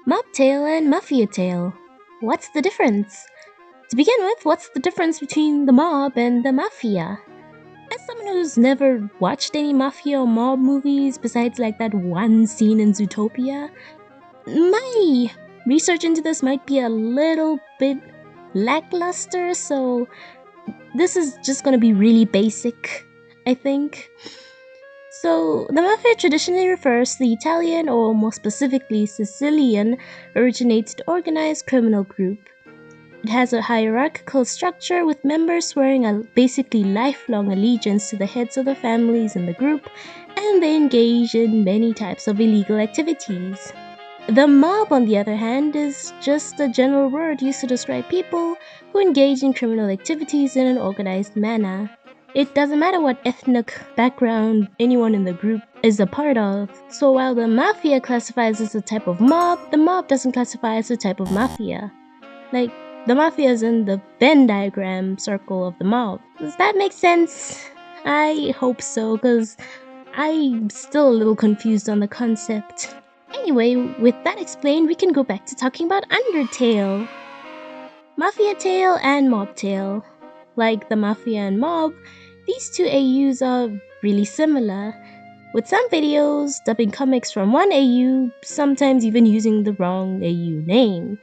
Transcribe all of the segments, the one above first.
Mobtale and Mafiatale. What's the difference? To begin with, what's the difference between the mob and the mafia? As someone who's never watched any mafia or mob movies besides like that one scene in Zootopia, my research into this might be a little bit lackluster, so this is just gonna be really basic, I think. So, the mafia traditionally refers to the Italian, or more specifically Sicilian, originated organized criminal group. It has a hierarchical structure with members swearing a basically lifelong allegiance to the heads of the families in the group, and they engage in many types of illegal activities. The mob, on the other hand, is just a general word used to describe people who engage in criminal activities in an organized manner. It doesn't matter what ethnic background anyone in the group is a part of. So while the mafia classifies as a type of mob, the mob doesn't classify as a type of mafia. Like, the mafia is in the Venn diagram circle of the mob. Does that make sense? I hope so, because I'm still a little confused on the concept. Anyway, with that explained, we can go back to talking about Undertale. Mafiatale and Mobtale. Like the Mafia and Mob, these two AUs are really similar, with some videos dubbing comics from one AU, sometimes even using the wrong AU name.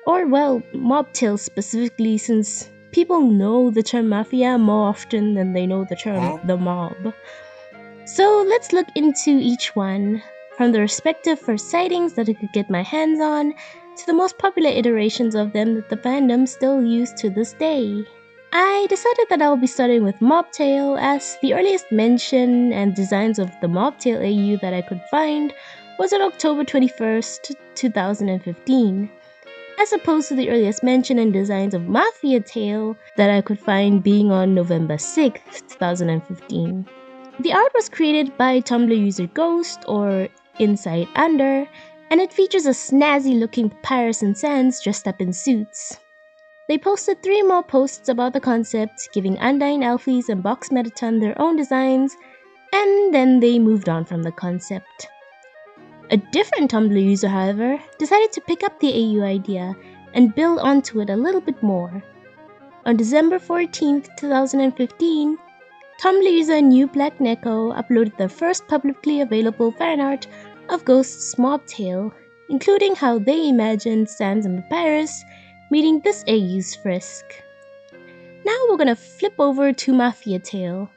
Or well, Mobtale specifically, since people know the term Mafia more often than they know the term the Mob. So let's look into each one, from the respective first sightings that I could get my hands on, to the most popular iterations of them that the fandom still use to this day. I decided that I'll be starting with Mobtale, as the earliest mention and designs of the Mobtale AU that I could find was on October 21st, 2015, as opposed to the earliest mention and designs of Mafiatale that I could find being on November 6th, 2015. The art was created by Tumblr user Ghost, or Inside Under, and it features a snazzy looking Papyrus and Sans dressed up in suits. They posted 3 more posts about the concept, giving Undyne Alphys and Box Metaton their own designs, and then they moved on from the concept. A different Tumblr user, however, decided to pick up the AU idea and build onto it a little bit more. On December 14th, 2015, Tumblr user New Black Neko uploaded their first publicly available fan art of Ghost's Mobtale, including how they imagined Sans and Papyrus meeting this AU's Frisk. Now we're gonna flip over to Mafiatale.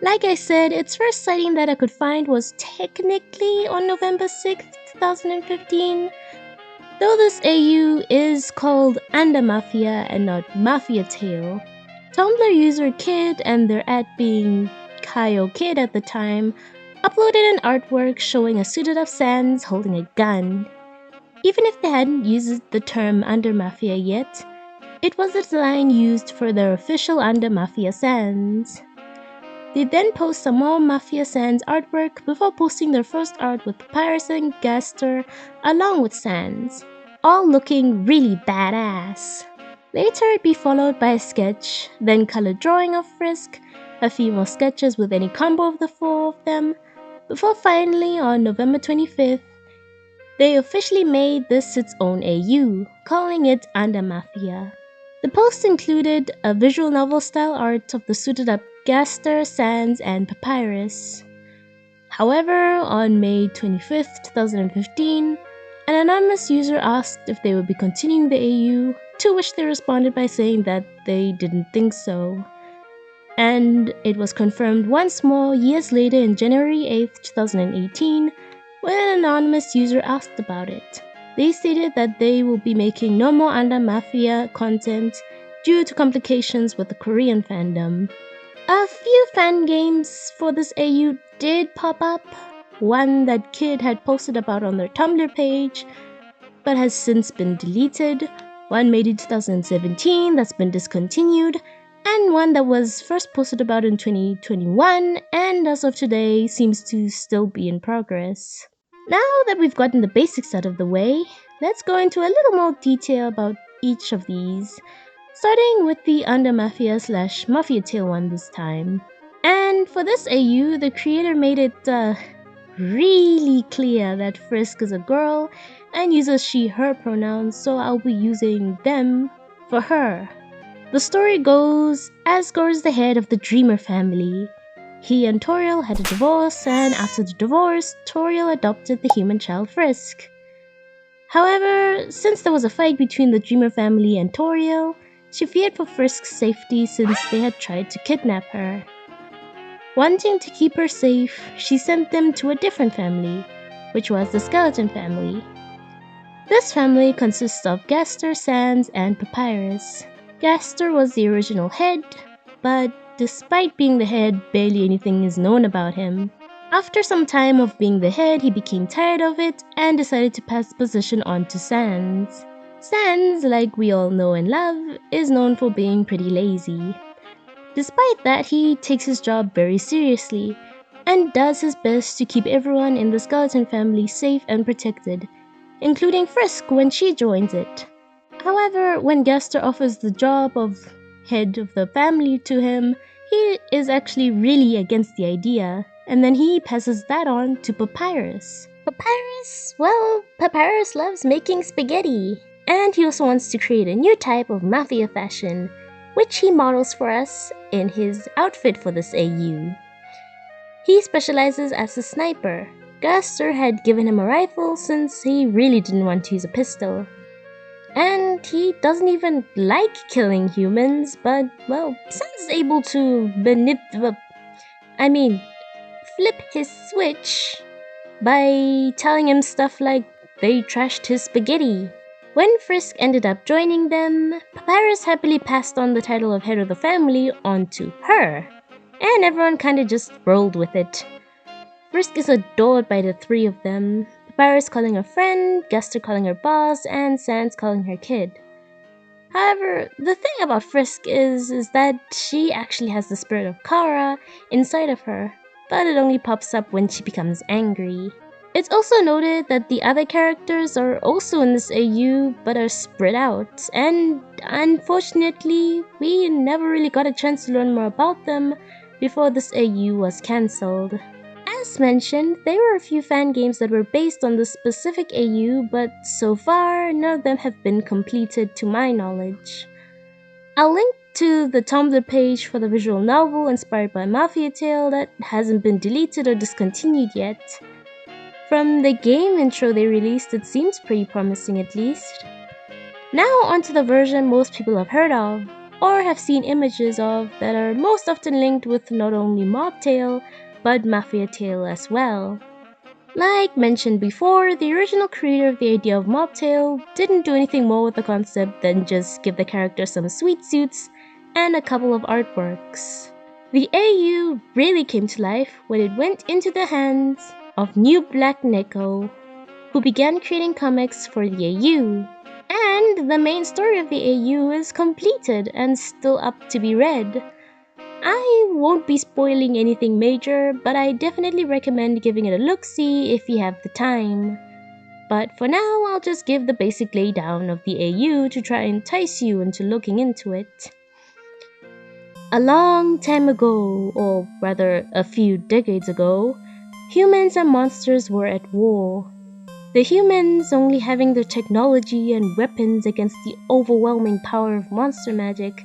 Like I said, its first sighting that I could find was technically on November 6th, 2015, though this AU is called Under Mafia and not Mafiatale. Tumblr user Kid, and their ad being Kaio Kid at the time, uploaded an artwork showing a suited up Sans holding a gun. Even if they hadn't used the term Under Mafia yet, it was the design used for their official Under Mafia Sans. They then post some more Mafia Sans artwork before posting their first art with Papyrus and Gaster along with Sans, all looking really badass. Later it'd be followed by a sketch, then colored drawing of Frisk, a few more sketches with any combo of the 4 of them, before finally on November 25th, they officially made this its own AU, calling it Under Mafia. The post included a visual novel style art of the suited up Gaster, Sans, and Papyrus. However, on May 25th, 2015, an anonymous user asked if they would be continuing the AU, to which they responded by saying that they didn't think so. And it was confirmed once more years later in January 8th, 2018, when an anonymous user asked about it. They stated that they will be making no more Under Mafia content due to complications with the Korean fandom. A few fan games for this AU did pop up, one that Kid had posted about on their Tumblr page, but has since been deleted, one made in 2017 that's been discontinued, and one that was first posted about in 2021 and as of today seems to still be in progress. Now that we've gotten the basics out of the way, let's go into a little more detail about each of these, starting with the Under Mafia / Mafiatale one this time. And for this AU, the creator made it really clear that Frisk is a girl and uses she/her pronouns, so I'll be using them for her. The story goes, Asgore is the head of the Dreamer family. He and Toriel had a divorce, and after the divorce, Toriel adopted the human child Frisk. However, since there was a fight between the Dreamer family and Toriel, she feared for Frisk's safety since they had tried to kidnap her. Wanting to keep her safe, she sent them to a different family, which was the Skeleton family. This family consists of Gaster, Sans, and Papyrus. Gaster was the original head, but despite being the head, barely anything is known about him. After some time of being the head, he became tired of it and decided to pass the position on to Sans. Sans, like we all know and love, is known for being pretty lazy. Despite that, he takes his job very seriously and does his best to keep everyone in the Skeleton family safe and protected, including Frisk when she joins it. However, when Gaster offers the job of head of the family to him, he is actually really against the idea, and then he passes that on to Papyrus. Papyrus loves making spaghetti, and he also wants to create a new type of Mafia fashion, which he models for us in his outfit for this AU. He specializes as a sniper. Gaster had given him a rifle since he really didn't want to use a pistol. And he doesn't even like killing humans, but, Sans is able to flip his switch by telling him stuff like they trashed his spaghetti. When Frisk ended up joining them, Papyrus happily passed on the title of head of the family onto her, and everyone kinda just rolled with it. Frisk is adored by the three of them, Papyrus calling her friend, Gaster calling her boss, and Sans calling her kid. However, the thing about Frisk is that she actually has the spirit of Kara inside of her, but it only pops up when she becomes angry. It's also noted that the other characters are also in this AU but are spread out, and unfortunately, we never really got a chance to learn more about them before this AU was cancelled. As mentioned, there were a few fan games that were based on this specific AU, but so far, none of them have been completed to my knowledge. I'll link to the Tumblr page for the visual novel inspired by Mafiatale that hasn't been deleted or discontinued yet. From the game intro they released, it seems pretty promising at least. Now onto the version most people have heard of, or have seen images of, that are most often linked with not only Mobtale, but Mafiatale as well. Like mentioned before, the original creator of the idea of Mobtale didn't do anything more with the concept than just give the character some sweet suits and a couple of artworks. The AU really came to life when it went into the hands of New Black Neko, who began creating comics for the AU. And the main story of the AU is completed and still up to be read. I won't be spoiling anything major, but I definitely recommend giving it a look-see if you have the time. But for now, I'll just give the basic laydown of the AU to try and entice you into looking into it. A long time ago, or rather a few decades ago, humans and monsters were at war. The humans only having the technology and weapons against the overwhelming power of monster magic,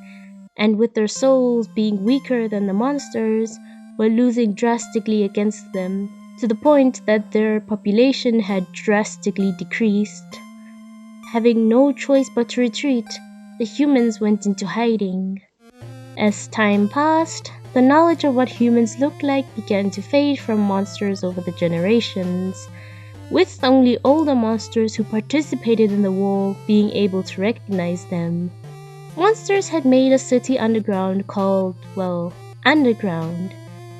and with their souls being weaker than the monsters, were losing drastically against them, to the point that their population had drastically decreased. Having no choice but to retreat, the humans went into hiding. As time passed, the knowledge of what humans looked like began to fade from monsters over the generations, with only older monsters who participated in the war being able to recognize them. Monsters had made a city underground called, Underground,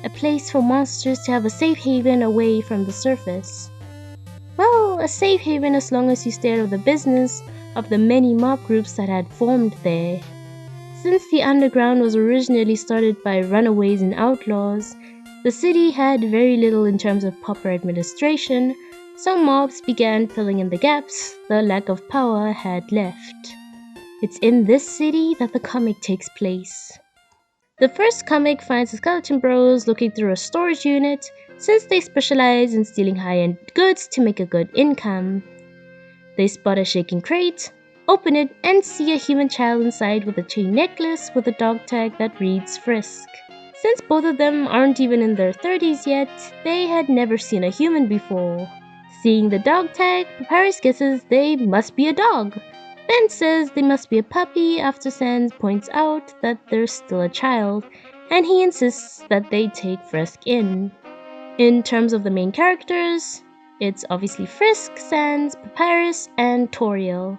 a place for monsters to have a safe haven away from the surface. A safe haven as long as you stay out of the business of the many mob groups that had formed there. Since the underground was originally started by runaways and outlaws, the city had very little in terms of proper administration, so mobs began filling in the gaps the lack of power had left. It's in this city that the comic takes place. The first comic finds the Skeleton Bros looking through a storage unit, since they specialize in stealing high-end goods to make a good income. They spot a shaking crate, open it, and see a human child inside with a chain necklace with a dog tag that reads Frisk. Since both of them aren't even in their 30s yet, they had never seen a human before. Seeing the dog tag, Paris guesses they must be a dog, then says they must be a puppy after Sans points out that they're still a child, and he insists that they take Frisk in. In terms of the main characters, it's obviously Frisk, Sans, Papyrus, and Toriel.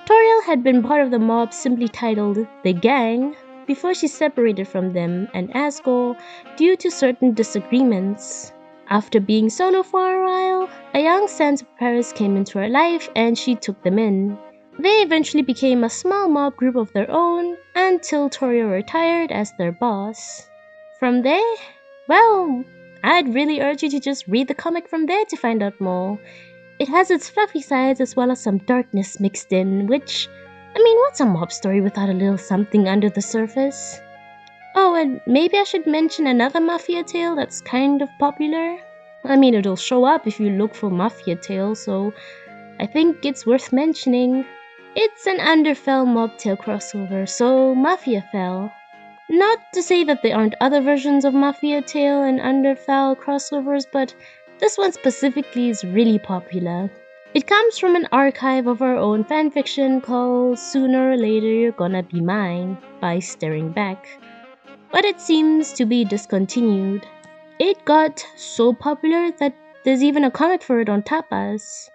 Toriel had been part of the mob simply titled The Gang before she separated from them and Asgore due to certain disagreements. After being solo for a while, a young Sans Papyrus came into her life and she took them in. They eventually became a small mob group of their own until Toriel retired as their boss. From there, well, I'd really urge you to just read the comic from there to find out more. It has its fluffy sides as well as some darkness mixed in, which, I mean, what's a mob story without a little something under the surface? Oh, and maybe I should mention another Mafia tale that's kind of popular. I mean, it'll show up if you look for Mafiatale, so I think it's worth mentioning. It's an Underfell Mobtale crossover, so Mafiafell. Not to say that there aren't other versions of Mafiatale and Underfell crossovers, but this one specifically is really popular. It comes from an archive of our own fanfiction called Sooner or Later You're Gonna Be Mine by Staring Back, but it seems to be discontinued. It got so popular that there's even a comic for it on Tapas.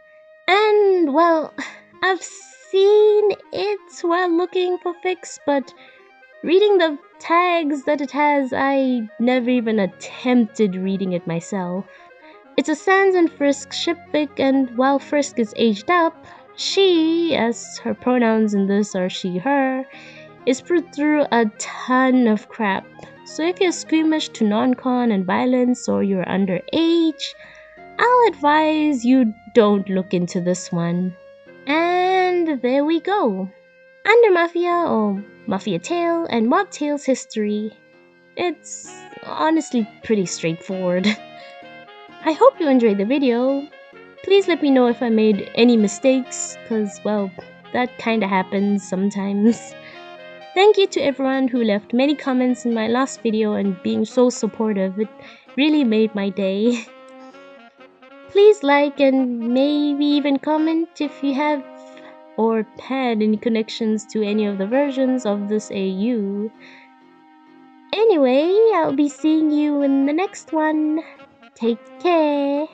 And well, I've seen it while looking for fics, but reading the tags that it has, I never even attempted reading it myself. It's a Sans and Frisk shipfic, and while Frisk is aged up, she, as her pronouns in this are she, her, is put through a ton of crap. So if you're squeamish to non-con and violence or you're underage, I'll advise you don't look into this one. And there we go. Under Mafia or Mafiatale and Mobtale's history. It's honestly pretty straightforward. I hope you enjoyed the video. Please let me know if I made any mistakes, cause well, that kinda happens sometimes. Thank you to everyone who left many comments in my last video and being so supportive. It really made my day. Please like and maybe even comment if you have or had any connections to any of the versions of this AU. Anyway, I'll be seeing you in the next one. Take care.